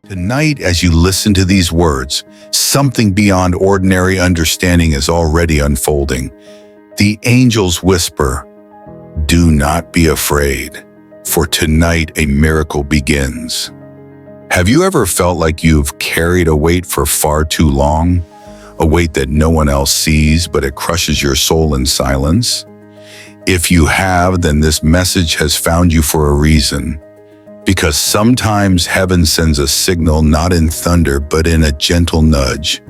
Tonight, as you listen to these words, something beyond ordinary understanding is already unfolding. The angels whisper, "Do not be afraid, for tonight a miracle begins." Have you ever felt like you've carried a weight for far too long? A weight that no one else sees, but it crushes your soul in silence? If you have, then this message has found you for a reason. Because sometimes heaven sends a signal not in thunder, but in a gentle nudge,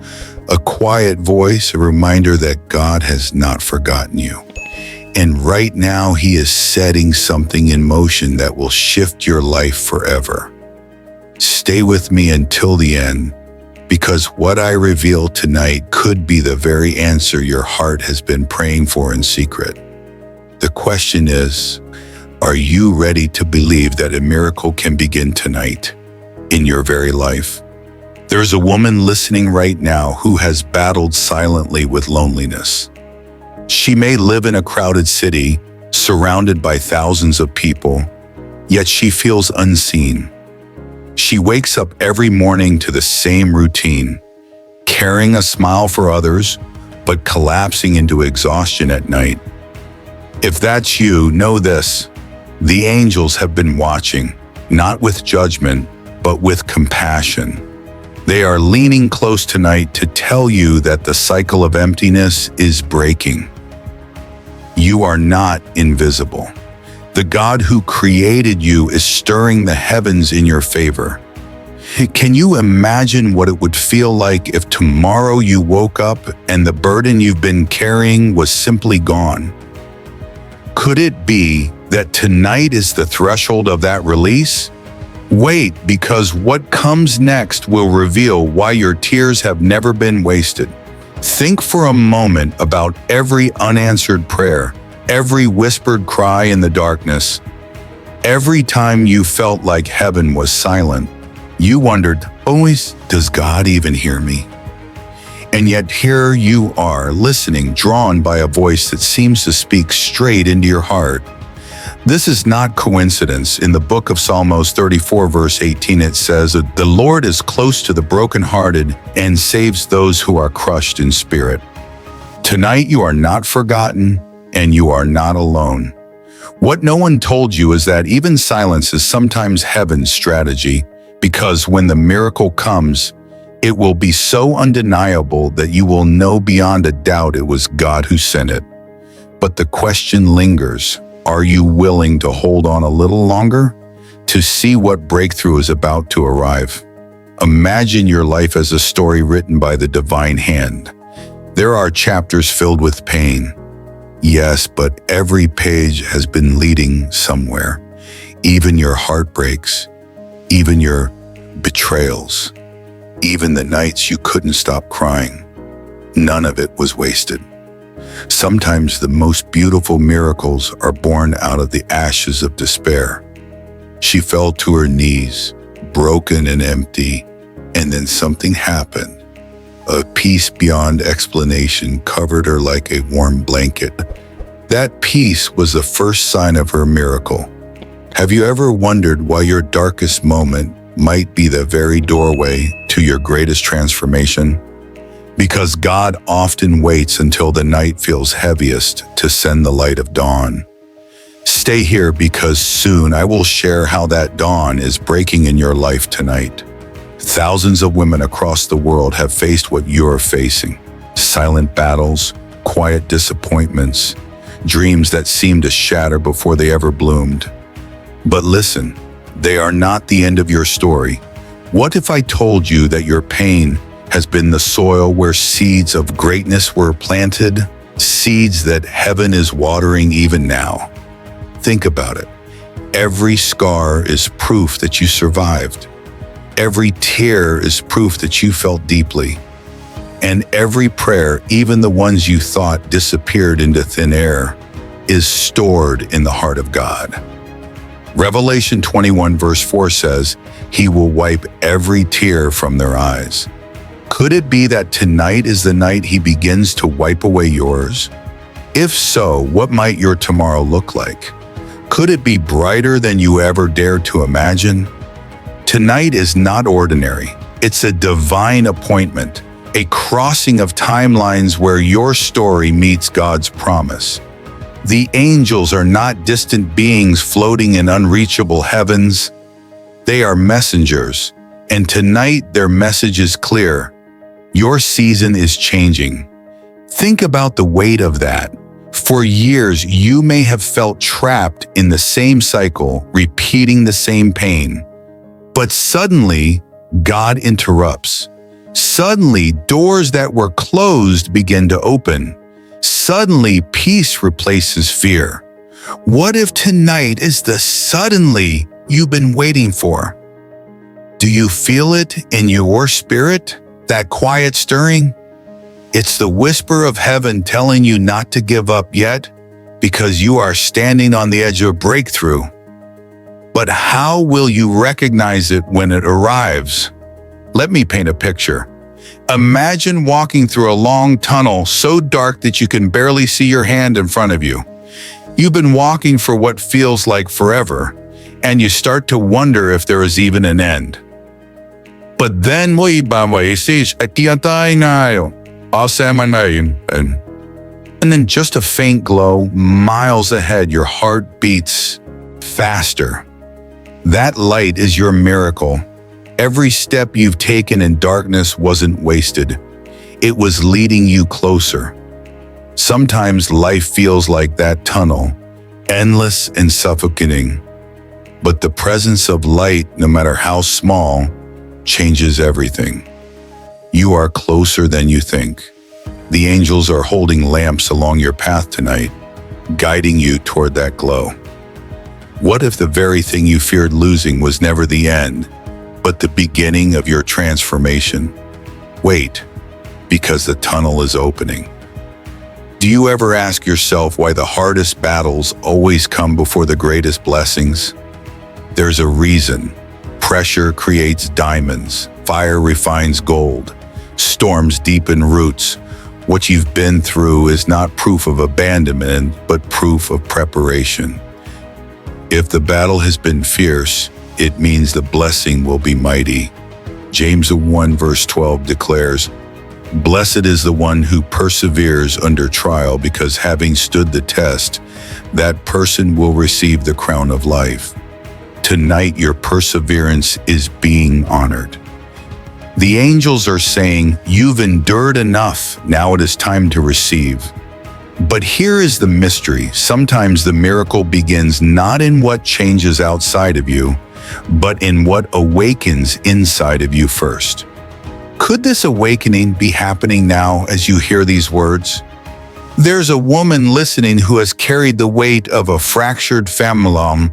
a quiet voice, a reminder that God has not forgotten you. And right now, He is setting something in motion that will shift your life forever. Stay with me until the end, because what I reveal tonight could be the very answer your heart has been praying for in secret. The question is, are you ready to believe that a miracle can begin tonight in your very life? There's a woman listening right now who has battled silently with loneliness. She may live in a crowded city, surrounded by thousands of people, yet she feels unseen. She wakes up every morning to the same routine, carrying a smile for others, but collapsing into exhaustion at night. If that's you, know this. The angels have been watching, not with judgment, but with compassion. They are leaning close tonight to tell you that the cycle of emptiness is breaking. You are not invisible. The God who created you is stirring the heavens in your favor. Can you imagine what it would feel like if tomorrow you woke up and the burden you've been carrying was simply gone? Could it be that tonight is the threshold of that release? Wait, because what comes next will reveal why your tears have never been wasted. Think for a moment about every unanswered prayer, every whispered cry in the darkness. Every time you felt like heaven was silent, you wondered, always, does God even hear me? And yet here you are, listening, drawn by a voice that seems to speak straight into your heart. This is not coincidence. In the book of Psalms 34, verse 18, it says, "The Lord is close to the brokenhearted and saves those who are crushed in spirit." Tonight you are not forgotten and you are not alone. What no one told you is that even silence is sometimes heaven's strategy, because when the miracle comes, it will be so undeniable that you will know beyond a doubt it was God who sent it. But the question lingers. Are you willing to hold on a little longer to see what breakthrough is about to arrive? Imagine your life as a story written by the divine hand. There are chapters filled with pain. Yes, but every page has been leading somewhere. Even your heartbreaks, even your betrayals, even the nights you couldn't stop crying. None of it was wasted. Sometimes the most beautiful miracles are born out of the ashes of despair. She fell to her knees, broken and empty, and then something happened. A peace beyond explanation covered her like a warm blanket. That peace was the first sign of her miracle. Have you ever wondered why your darkest moment might be the very doorway to your greatest transformation? Because God often waits until the night feels heaviest to send the light of dawn. Stay here, because soon I will share how that dawn is breaking in your life tonight. Thousands of women across the world have faced what you're facing. Silent battles, quiet disappointments, dreams that seem to shatter before they ever bloomed. But listen, they are not the end of your story. What if I told you that your pain has been the soil where seeds of greatness were planted, seeds that heaven is watering even now? Think about it. Every scar is proof that you survived. Every tear is proof that you felt deeply. And every prayer, even the ones you thought disappeared into thin air, is stored in the heart of God. Revelation 21 verse 4 says, "He will wipe every tear from their eyes." Could it be that tonight is the night He begins to wipe away yours? If so, what might your tomorrow look like? Could it be brighter than you ever dared to imagine? Tonight is not ordinary. It's a divine appointment, a crossing of timelines where your story meets God's promise. The angels are not distant beings floating in unreachable heavens. They are messengers, and tonight their message is clear. Your season is changing. Think about the weight of that. For years, you may have felt trapped in the same cycle, repeating the same pain. But suddenly, God interrupts. Suddenly, doors that were closed begin to open. Suddenly, peace replaces fear. What if tonight is the suddenly you've been waiting for? Do you feel it in your spirit, that quiet stirring? It's the whisper of heaven telling you not to give up yet, because you are standing on the edge of breakthrough. But how will you recognize it when it arrives? Let me paint a picture. Imagine walking through a long tunnel so dark that you can barely see your hand in front of you. You've been walking for what feels like forever, and you start to wonder if there is even an end. But then, and then just a faint glow, miles ahead, your heart beats faster. That light is your miracle. Every step you've taken in darkness wasn't wasted. It was leading you closer. Sometimes life feels like that tunnel, endless and suffocating. But the presence of light, no matter how small, changes everything. You are closer than you think. The angels are holding lamps along your path tonight, guiding you toward that glow. What if the very thing you feared losing was never the end, but the beginning of your transformation? Wait, because the tunnel is opening. Do you ever ask yourself why the hardest battles always come before the greatest blessings? There's a reason. Pressure creates diamonds, fire refines gold, storms deepen roots. What you've been through is not proof of abandonment, but proof of preparation. If the battle has been fierce, it means the blessing will be mighty. James 1 verse 12 declares, "Blessed is the one who perseveres under trial, because having stood the test, that person will receive the crown of life." Tonight, your perseverance is being honored. The angels are saying, "You've endured enough, now it is time to receive." But here is the mystery. Sometimes the miracle begins not in what changes outside of you, but in what awakens inside of you first. Could this awakening be happening now as you hear these words? There's a woman listening who has carried the weight of a fractured family.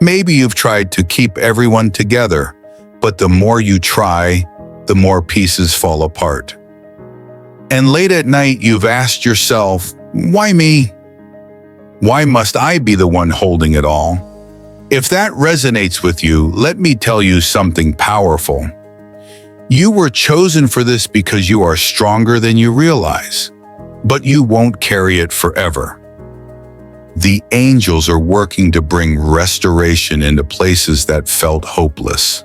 Maybe you've tried to keep everyone together, but the more you try, the more pieces fall apart. And late at night, you've asked yourself, why me? Why must I be the one holding it all? If that resonates with you, let me tell you something powerful. You were chosen for this because you are stronger than you realize, but you won't carry it forever. The angels are working to bring restoration into places that felt hopeless.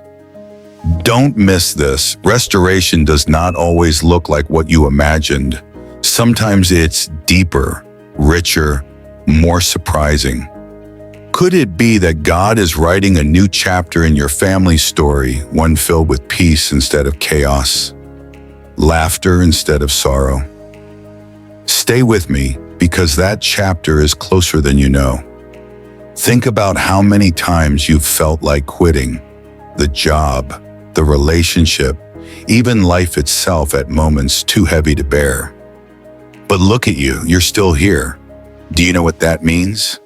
Don't miss this. Restoration does not always look like what you imagined. Sometimes it's deeper, richer, more surprising. Could it be that God is writing a new chapter in your family's story, one filled with peace instead of chaos, laughter instead of sorrow? Stay with me, because that chapter is closer than you know. Think about how many times you've felt like quitting, the job, the relationship, even life itself at moments too heavy to bear. But look at you, you're still here. Do you know what that means?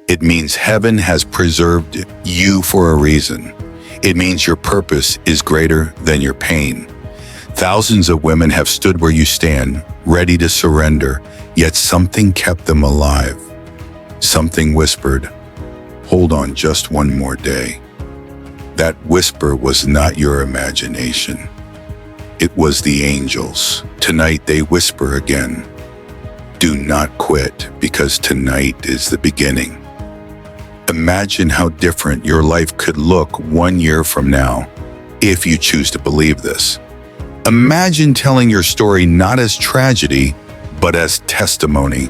It means heaven has preserved you for a reason. It means your purpose is greater than your pain. Thousands of women have stood where you stand, ready to surrender, yet something kept them alive. Something whispered, "Hold on just one more day." That whisper was not your imagination. It was the angels. Tonight they whisper again. Do not quit, because tonight is the beginning. Imagine how different your life could look 1 year from now, if you choose to believe this. Imagine telling your story not as tragedy, but as testimony.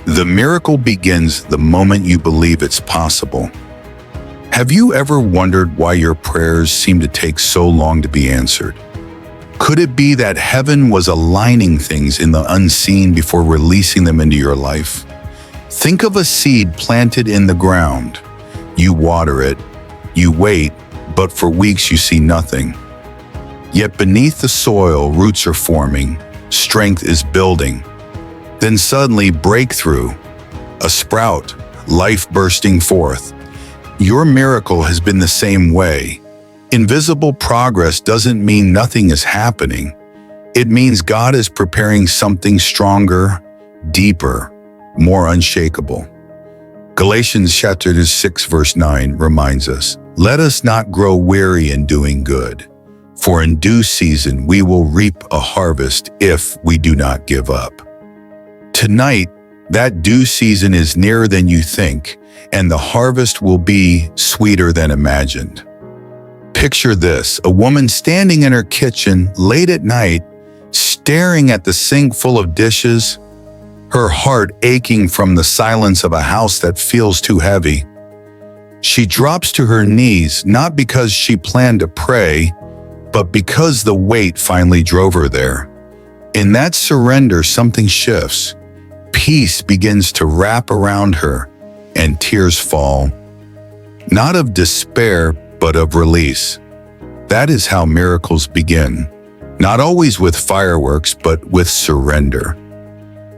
The miracle begins the moment you believe it's possible. Have you ever wondered why your prayers seem to take so long to be answered? Could it be that heaven was aligning things in the unseen before releasing them into your life? Think of a seed planted in the ground. You water it, you wait, but for weeks you see nothing. Yet beneath the soil, roots are forming, strength is building. Then suddenly breakthrough, a sprout, life bursting forth. Your miracle has been the same way. Invisible progress doesn't mean nothing is happening. It means God is preparing something stronger, deeper, more unshakable. Galatians chapter 6 verse 9 reminds us, "Let us not grow weary in doing good, for in due season we will reap a harvest if we do not give up." Tonight, that due season is nearer than you think, and the harvest will be sweeter than imagined. Picture this, a woman standing in her kitchen late at night, staring at the sink full of dishes, her heart aching from the silence of a house that feels too heavy. She drops to her knees, not because she planned to pray, but because the weight finally drove her there. In that surrender, something shifts. Peace begins to wrap around her, and tears fall. Not of despair, but of release. That is how miracles begin. Not always with fireworks, but with surrender.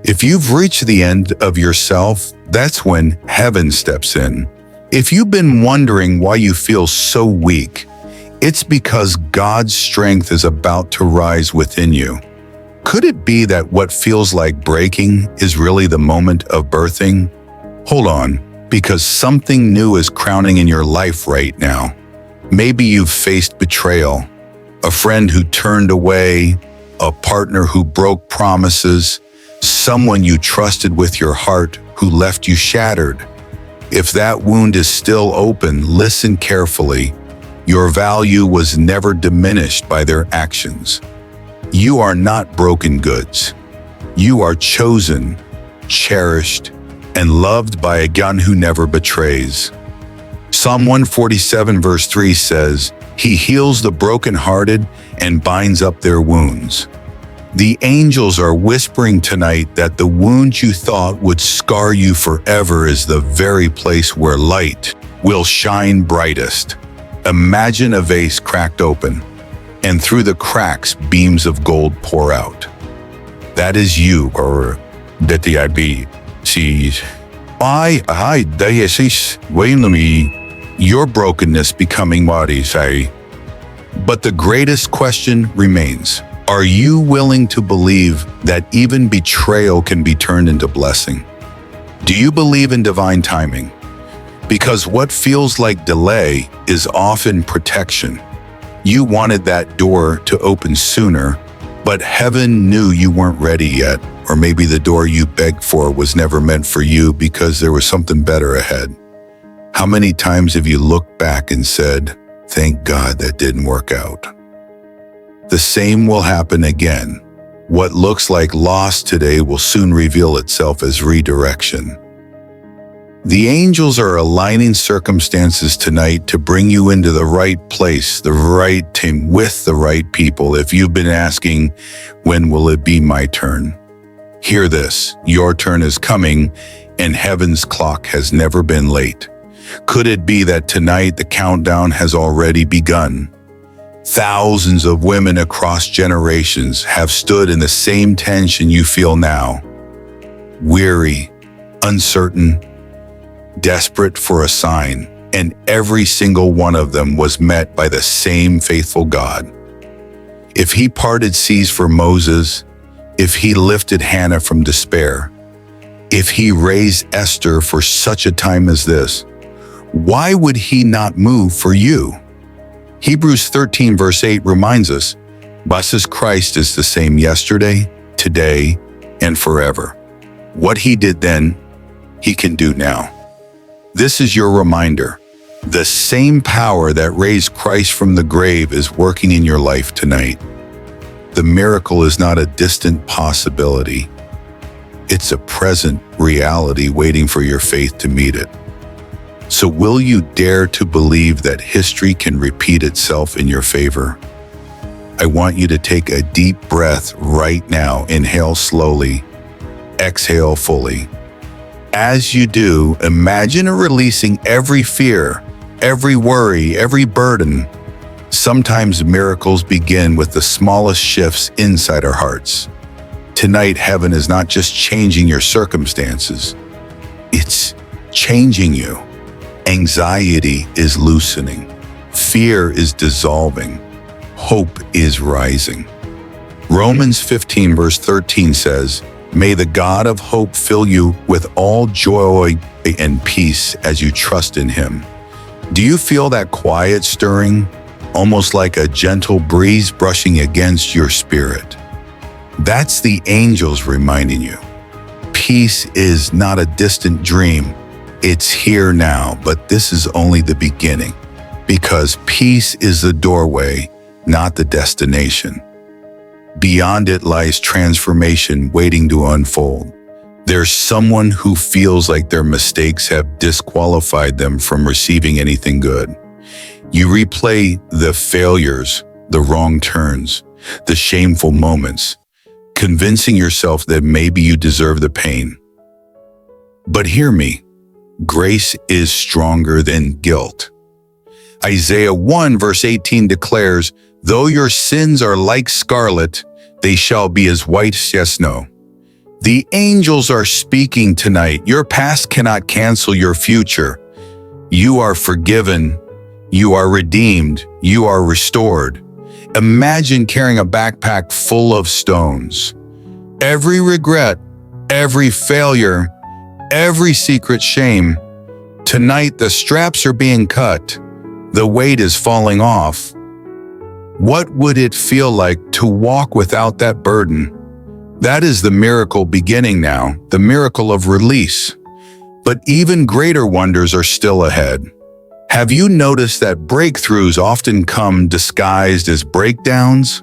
If you've reached the end of yourself, that's when heaven steps in. If you've been wondering why you feel so weak, it's because God's strength is about to rise within you. Could it be that what feels like breaking is really the moment of birthing? Hold on, because something new is crowning in your life right now. Maybe you've faced betrayal, a friend who turned away, a partner who broke promises, someone you trusted with your heart who left you shattered. If that wound is still open, listen carefully. Your value was never diminished by their actions. You are not broken goods. You are chosen, cherished, and loved by a God who never betrays. Psalm 147 verse 3 says, "He heals the brokenhearted and binds up their wounds." The angels are whispering tonight that the wound you thought would scar you forever is the very place where light will shine brightest. Imagine a vase cracked open, and through the cracks, beams of gold pour out. That is you, or that the IB sees. Your brokenness becoming what he say. But the greatest question remains. Are you willing to believe that even betrayal can be turned into blessing? Do you believe in divine timing? Because what feels like delay is often protection. You wanted that door to open sooner, but heaven knew you weren't ready yet, or maybe the door you begged for was never meant for you because there was something better ahead. How many times have you looked back and said, "Thank God that didn't work out"? The same will happen again. What looks like loss today will soon reveal itself as redirection. The angels are aligning circumstances tonight to bring you into the right place, the right team, with the right people. If you've been asking, when will it be my turn? Hear this, your turn is coming, and heaven's clock has never been late. Could it be that tonight the countdown has already begun? Thousands of women across generations have stood in the same tension you feel now. Weary, uncertain, desperate for a sign, and every single one of them was met by the same faithful God. If he parted seas for Moses, if he lifted Hannah from despair, if he raised Esther for such a time as this, why would he not move for you? Hebrews 13 verse 8 reminds us, "Jesus Christ is the same yesterday, today, and forever." What he did then, he can do now. This is your reminder. The same power that raised Christ from the grave is working in your life tonight. The miracle is not a distant possibility. It's a present reality waiting for your faith to meet it. So will you dare to believe that history can repeat itself in your favor? I want you to take a deep breath right now. Inhale slowly, exhale fully. As you do, imagine releasing every fear, every worry, every burden. Sometimes miracles begin with the smallest shifts inside our hearts. Tonight, heaven is not just changing your circumstances, it's changing you. Anxiety is loosening, fear is dissolving, hope is rising. Romans 15 verse 13 says, "May the God of hope fill you with all joy and peace as you trust in him." Do you feel that quiet stirring, almost like a gentle breeze brushing against your spirit? That's the angels reminding you. Peace is not a distant dream. It's here now, but this is only the beginning, because peace is the doorway, not the destination. Beyond it lies transformation waiting to unfold. There's someone who feels like their mistakes have disqualified them from receiving anything good. You replay the failures, the wrong turns, the shameful moments, convincing yourself that maybe you deserve the pain. But hear me, grace is stronger than guilt. Isaiah 1 verse 18 declares, "Though your sins are like scarlet, they shall be as white as snow." The angels are speaking tonight. Your past cannot cancel your future. You are forgiven. You are redeemed. You are restored. Imagine carrying a backpack full of stones. Every regret, every failure, every secret shame. Tonight, the straps are being cut. The weight is falling off. What would it feel like to walk without that burden? That is the miracle beginning now, the miracle of release. But even greater wonders are still ahead. Have you noticed that breakthroughs often come disguised as breakdowns?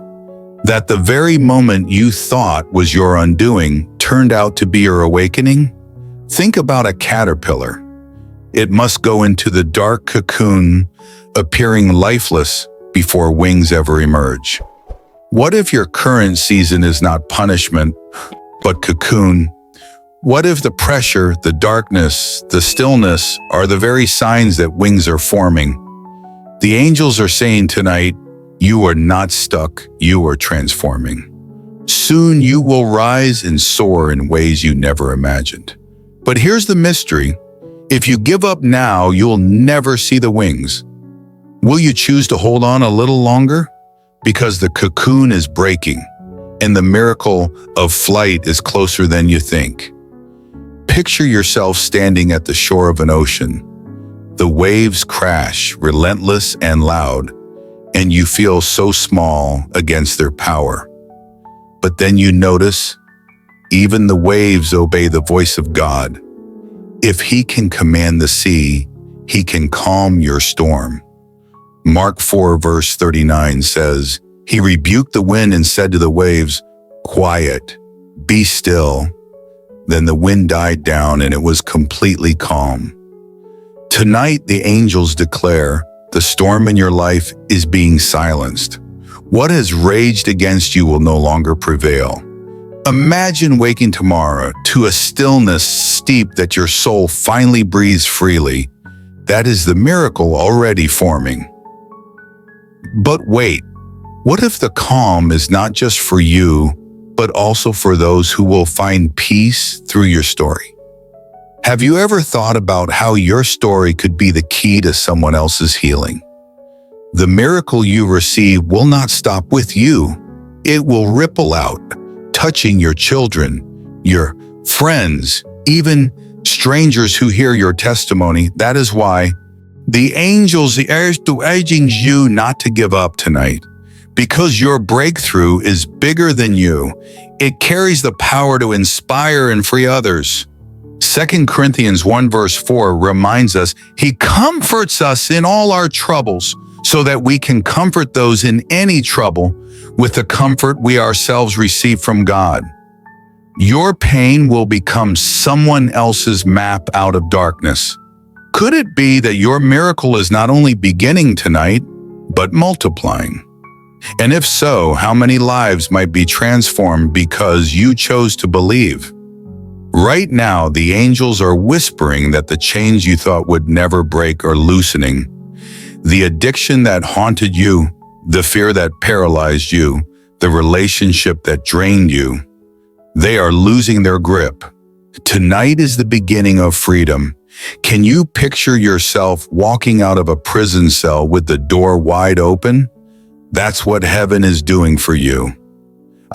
That the very moment you thought was your undoing turned out to be your awakening? Think about a caterpillar. It must go into the dark cocoon, appearing lifeless before wings ever emerge. What if your current season is not punishment, but cocoon? What if the pressure, the darkness, the stillness are the very signs that wings are forming? The angels are saying tonight, you are not stuck, you are transforming. Soon you will rise and soar in ways you never imagined. But here's the mystery. If you give up now, you'll never see the wings. Will you choose to hold on a little longer? Because the cocoon is breaking, and the miracle of flight is closer than you think. Picture yourself standing at the shore of an ocean. The waves crash, relentless and loud, and you feel so small against their power. But then you notice, even the waves obey the voice of God. If he can command the sea, he can calm your storm. Mark 4 verse 39 says, "He rebuked the wind and said to the waves, 'Quiet, be still.' Then the wind died down and it was completely calm." Tonight, the angels declare, the storm in your life is being silenced. What has raged against you will no longer prevail. Imagine waking tomorrow to a stillness steep that your soul finally breathes freely. That is the miracle already forming. But wait, what if the calm is not just for you, but also for those who will find peace through your story? Have you ever thought about how your story could be the key to someone else's healing? The miracle you receive will not stop with you. It will ripple out, touching your children, your friends, even strangers who hear your testimony. That is why the angels are urging you not to give up tonight, because your breakthrough is bigger than you. It carries the power to inspire and free others. 2 Corinthians 1 verse 4 reminds us He comforts us in all our troubles so that we can comfort those in any trouble with the comfort we ourselves receive from God. Your pain will become someone else's map out of darkness. Could it be that your miracle is not only beginning tonight, but multiplying? And if so, how many lives might be transformed because you chose to believe? Right now, the angels are whispering that the chains you thought would never break are loosening. The addiction that haunted you, the fear that paralyzed you, the relationship that drained you, they are losing their grip. Tonight is the beginning of freedom. Can you picture yourself walking out of a prison cell with the door wide open? That's what heaven is doing for you.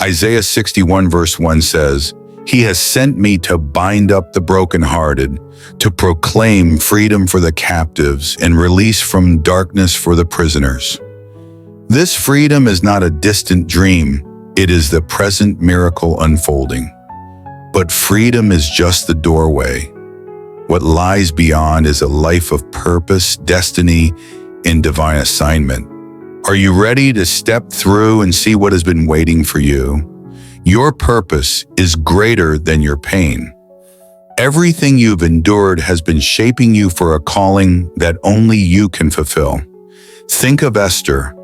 Isaiah 61 verse 1 says, He has sent me to bind up the brokenhearted, to proclaim freedom for the captives and release from darkness for the prisoners. This freedom is not a distant dream. It is the present miracle unfolding. But freedom is just the doorway. What lies beyond is a life of purpose, destiny, and divine assignment. Are you ready to step through and see what has been waiting for you? Your purpose is greater than your pain. Everything you've endured has been shaping you for a calling that only you can fulfill. Think of Esther,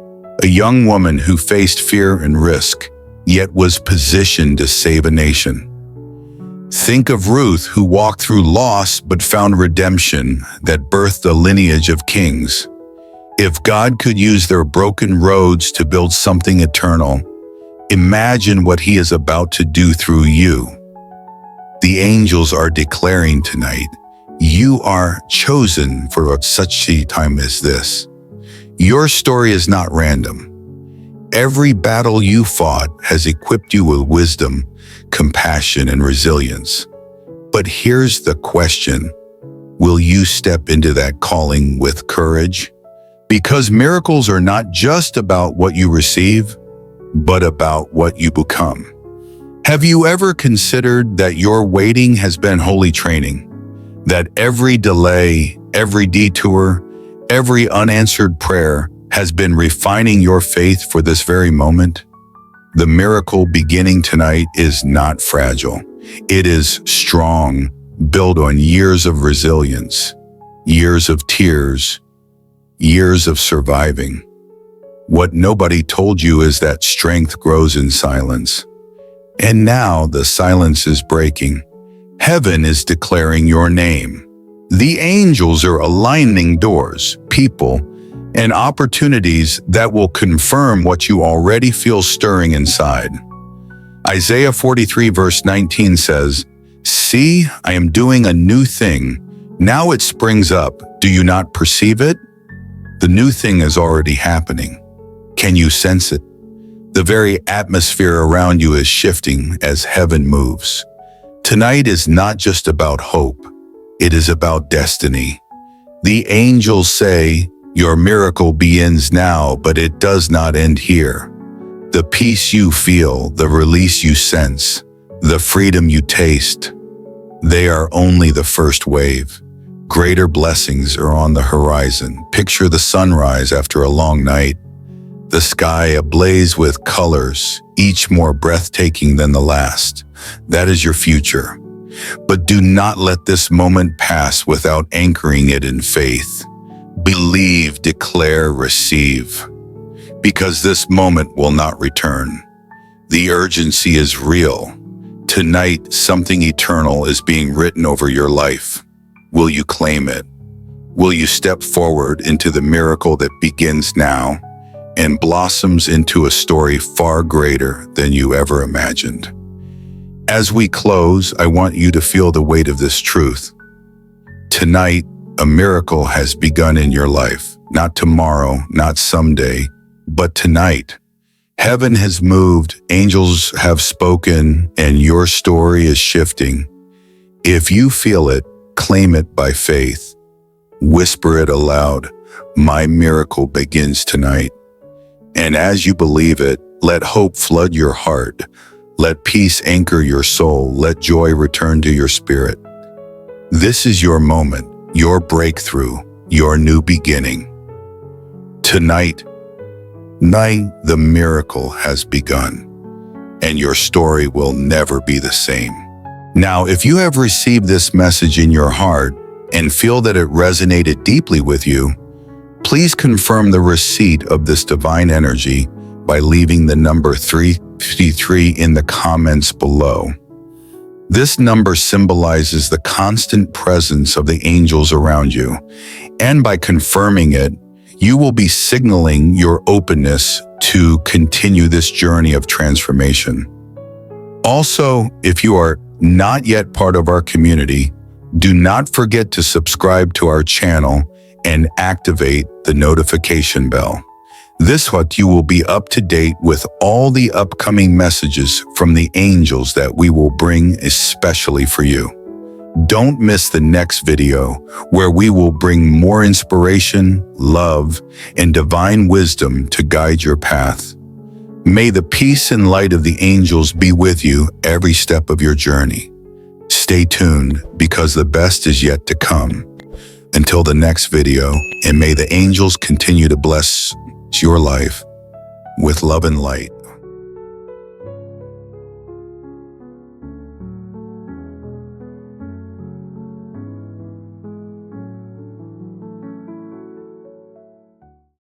a young woman who faced fear and risk, yet was positioned to save a nation. Think of Ruth, who walked through loss but found redemption that birthed a lineage of kings. If God could use their broken roads to build something eternal, imagine what He is about to do through you. The angels are declaring tonight, you are chosen for such a time as this. Your story is not random. Every battle you fought has equipped you with wisdom, compassion, and resilience. But here's the question, will you step into that calling with courage? Because miracles are not just about what you receive, but about what you become. Have you ever considered that your waiting has been holy training? That every delay, every detour, every unanswered prayer has been refining your faith for this very moment? The miracle beginning tonight is not fragile. It is strong, built on years of resilience, years of tears, years of surviving. What nobody told you is that strength grows in silence. And now the silence is breaking. Heaven is declaring your name. The angels are aligning doors, people, and opportunities that will confirm what you already feel stirring inside. Isaiah 43 verse 19 says, See, I am doing a new thing. Now it springs up. Do you not perceive it? The new thing is already happening. Can you sense it? The very atmosphere around you is shifting as heaven moves. Tonight is not just about hope. It is about destiny. The angels say, Your miracle begins now, but it does not end here. The peace you feel, the release you sense, the freedom you taste, they are only the first wave. Greater blessings are on the horizon. Picture the sunrise after a long night, the sky ablaze with colors, each more breathtaking than the last. That is your future. But do not let this moment pass without anchoring it in faith. Believe, declare, receive. Because this moment will not return. The urgency is real. Tonight, something eternal is being written over your life. Will you claim it? Will you step forward into the miracle that begins now and blossoms into a story far greater than you ever imagined? As we close, I want you to feel the weight of this truth. Tonight, a miracle has begun in your life. Not tomorrow, not someday, but tonight. Heaven has moved, angels have spoken, and your story is shifting. If you feel it, claim it by faith. Whisper it aloud. My miracle begins tonight. And as you believe it, let hope flood your heart. Let peace anchor your soul. Let joy return to your spirit. This is your moment, your breakthrough, your new beginning. Tonight, the miracle has begun, and your story will never be the same. Now, if you have received this message in your heart and feel that it resonated deeply with you, please confirm the receipt of this divine energy by leaving the number 353 in the comments below. This number symbolizes the constant presence of the angels around you, and by confirming it, you will be signaling your openness to continue this journey of transformation. Also, if you are not yet part of our community, do not forget to subscribe to our channel and activate the notification bell. This way you will be up to date with all the upcoming messages from the angels that we will bring especially for you. Don't miss the next video where we will bring more inspiration, love, and divine wisdom to guide your path. May the peace and light of the angels be with you every step of your journey. Stay tuned because the best is yet to come. Until the next video, and may the angels continue to bless your life with love and light.